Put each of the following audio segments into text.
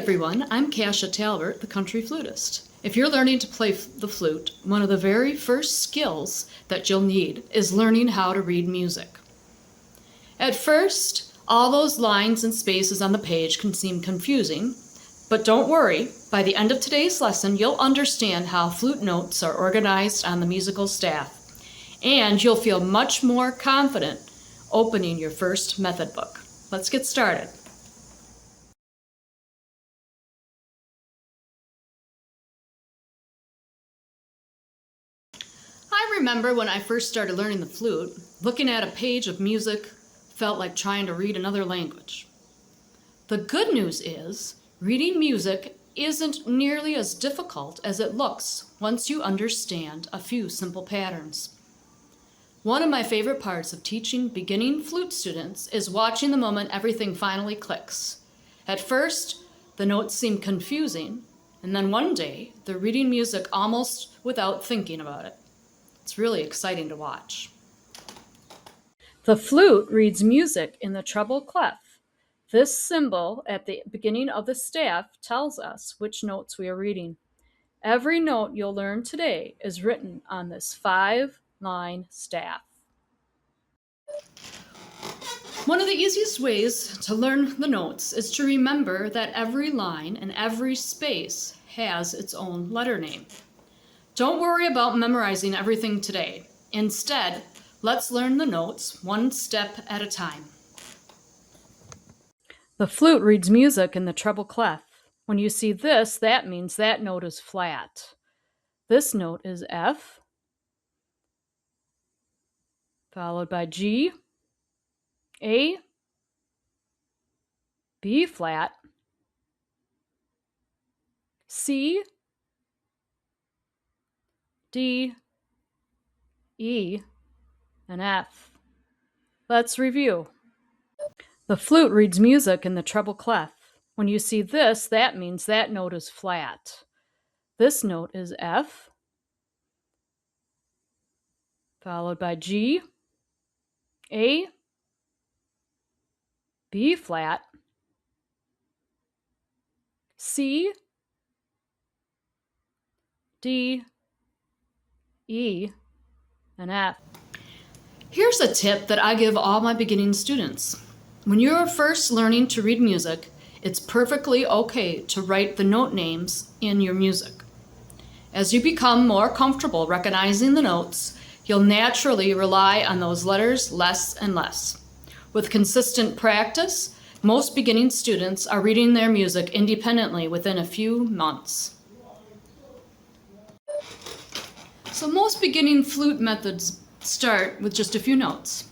everyone, I'm Kasia Talbert, the Country Flutist. If you're learning to play the flute, one of the very first skills that you'll need is learning how to read music. At first, all those lines and spaces on the page can seem confusing, but don't worry, by the end of today's lesson, you'll understand how flute notes are organized on the musical staff, and you'll feel much more confident opening your first method book. Let's get started. I remember when I first started learning the flute, looking at a page of music felt like trying to read another language. The good news is, reading music isn't nearly as difficult as it looks once you understand a few simple patterns. One of my favorite parts of teaching beginning flute students is watching the moment everything finally clicks. At first, the notes seem confusing, and then one day, they're reading music almost without thinking about it. It's really exciting to watch. The flute reads music in the treble clef. This symbol at the beginning of the staff tells us which notes we are reading. Every note you'll learn today is written on this 5-line staff. One of the easiest ways to learn the notes is to remember that every line and every space has its own letter name. Don't worry about memorizing everything today. Instead, let's learn the notes one step at a time. The flute reads music in the treble clef. When you see this, that means that note is flat. This note is F, followed by G, A, B flat, C, D, E, and F. Let's review. The flute reads music in the treble clef. When you see this, that means that note is flat. This note is F, followed by G, A, B flat, C, D, E, and F. Here's a tip that I give all my beginning students. When you're first learning to read music, it's perfectly okay to write the note names in your music. As you become more comfortable recognizing the notes, you'll naturally rely on those letters less and less. With consistent practice, most beginning students are reading their music independently within a few months. So most beginning flute methods start with just a few notes.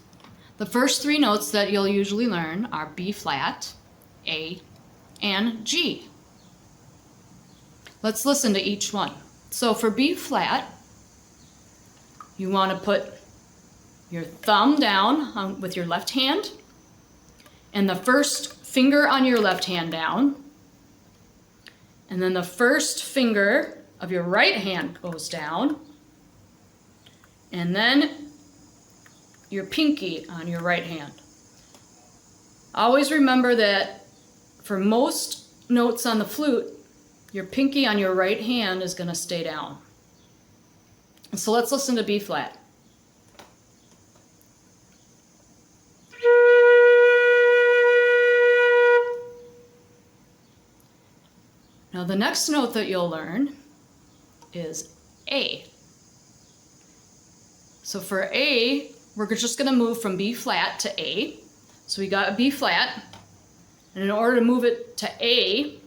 The first 3 notes that you'll usually learn are B flat, A, and G. Let's listen to each one. So for B flat, you want to put your thumb down with your left hand, and the first finger on your left hand down, and then the first finger of your right hand goes down, and then your pinky on your right hand. Always remember that for most notes on the flute, your pinky on your right hand is going to stay down. So let's listen to B flat. Now the next note that you'll learn is A. So for A, we're just going to move from B flat to A. So we got a B flat, and in order to move it to A,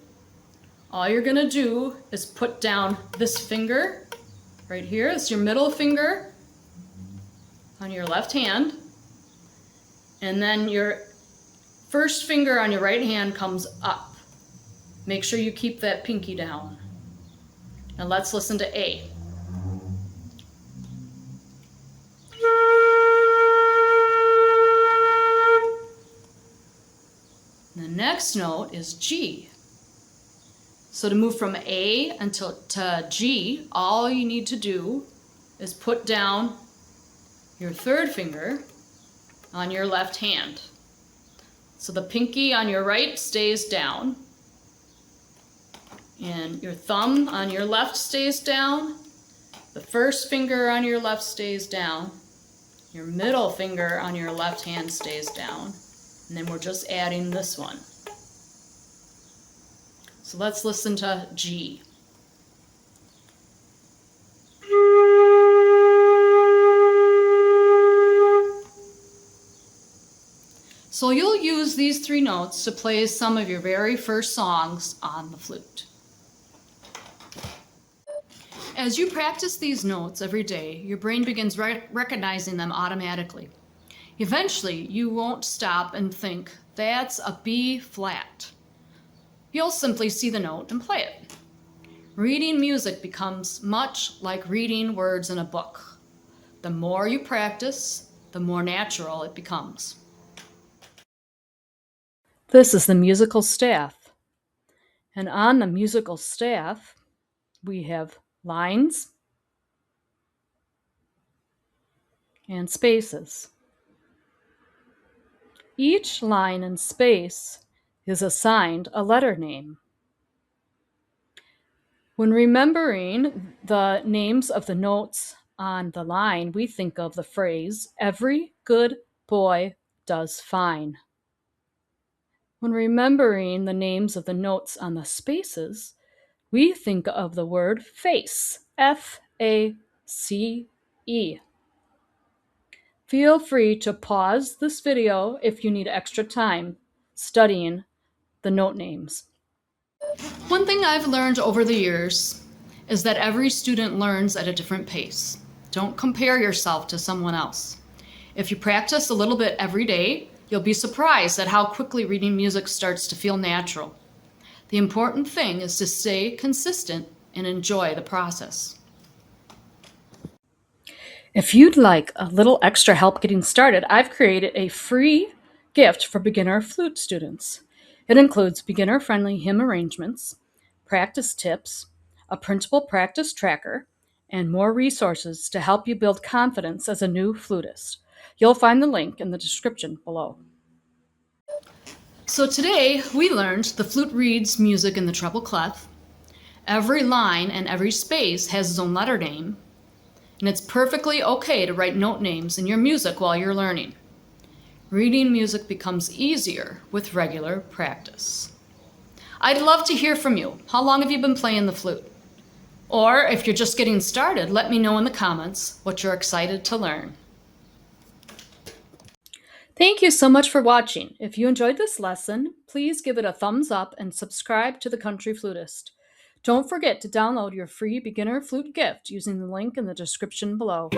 all you're going to do is put down this finger right here. It's your middle finger on your left hand, and then your first finger on your right hand comes up. Make sure you keep that pinky down. And let's listen to A. The next note is G. So to move from A to G, all you need to do is put down your third finger on your left hand. So the pinky on your right stays down, And your thumb on your left stays down. The first finger on your left stays down. Your middle finger on your left hand stays down. And then we're just adding this one. So let's listen to G. So you'll use these 3 notes to play some of your very first songs on the flute. As you practice these notes every day, your brain begins recognizing them automatically. Eventually, you won't stop and think, that's a B flat. You'll simply see the note and play it. Reading music becomes much like reading words in a book. The more you practice, the more natural it becomes. This is the musical staff. And on the musical staff, we have lines and spaces. Each line and space is assigned a letter name. When remembering the names of the notes on the line, we think of the phrase, every good boy does fine. When remembering the names of the notes on the spaces, we think of the word face, F-A-C-E. Feel free to pause this video if you need extra time studying the note names. One thing I've learned over the years is that every student learns at a different pace. Don't compare yourself to someone else. If you practice a little bit every day, you'll be surprised at how quickly reading music starts to feel natural. The important thing is to stay consistent and enjoy the process. If you'd like a little extra help getting started, I've created a free gift for beginner flute students. It includes beginner-friendly hymn arrangements, practice tips, a printable practice tracker, and more resources to help you build confidence as a new flutist. You'll find the link in the description below. So today we learned the flute reads music in the treble clef. Every line and every space has its own letter name, and it's perfectly okay to write note names in your music while you're learning. Reading music becomes easier with regular practice. I'd love to hear from you. How long have you been playing the flute? Or if you're just getting started, let me know in the comments what you're excited to learn. Thank you so much for watching. If you enjoyed this lesson, please give it a thumbs up and subscribe to the Country Flutist. Don't forget to download your free beginner flute gift using the link in the description below.